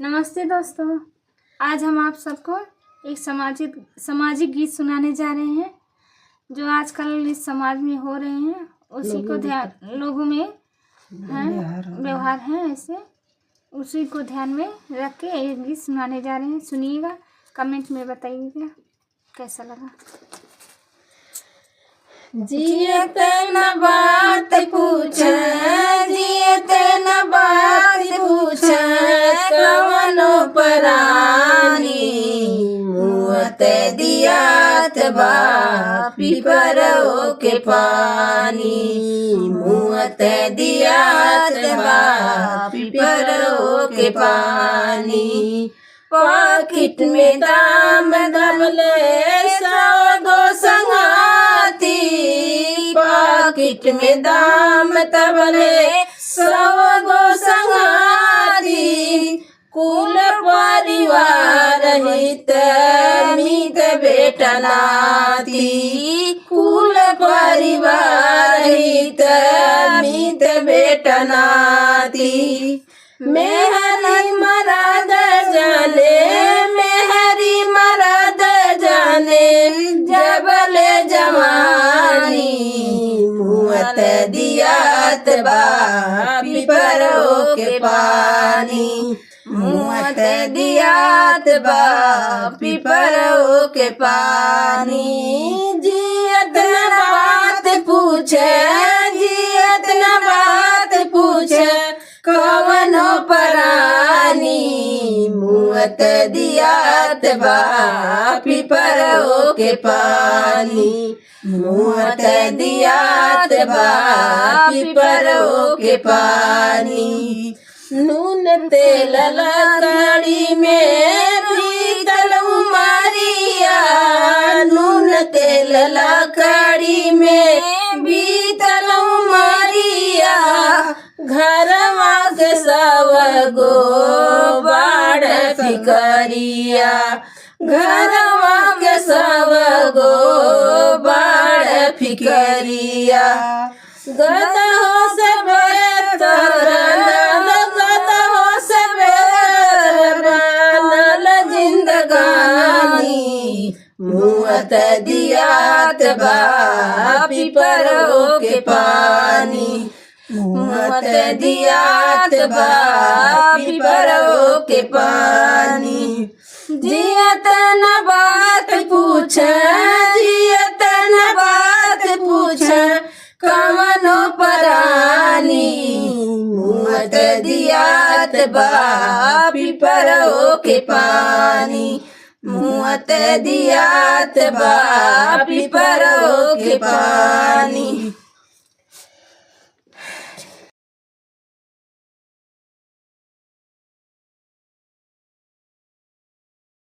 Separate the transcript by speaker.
Speaker 1: नमस्ते दोस्तों, आज हम आप सबको एक सामाजिक गीत सुनाने जा रहे हैं जो आजकल इस समाज में हो रहे हैं। उसी को ध्यान लोगों में हैं व्यवहार हैं ऐसे, उसी को ध्यान में रख के एक गीत सुनाने जा रहे हैं। सुनिएगा, कमेंट में बताइएगा कैसा लगा।
Speaker 2: जियत न बात पूछ, जियत न बात पूछ, कवनो परानी मुअत दियात बा पिपरो के पानी, मुअत दियात बा पिपरो के पानी। पाकिट में दाम दबले 100 गो संगाती, पाकिट में दाम तबले 100 गो संगाती। कुल परिवार हित मीत बेटा नाती, कुल परिवार हित मीत बेटा नाती। मेहरी मरद जाने, मेहरी मरद जाने, जबले जवानी मुअत दियात बा पिपरो के पानी, मुअत दियात बा पिपरो के पानी। जियत न बात पूछे, जियत न बात पूछे, कवनो परानी मुअत दियात बा पिपरो के पानी, मुअत दियात बा पिपरो के पानी। नून तेल लकड़ी में बीतल उमरिया, नून तेल लकड़ी में बीतल उमरिया। घरवा के 100 गो बाड़ फिकरिया, घरवा के 100 गो बाड़ फिकरिया। गदहो से बेहतर, गदहो से बेहतर बनल जिंदगानी मुअत दियात बा पिपरो के पानी, मुअत दियात बा पिपरो के पानी। जियत न बात पूछ, जियत न बात पूछ, कवनो परानी मुअत दियात बा पिपरो के पानी, मुअत दियात बा पिपरो के पानी।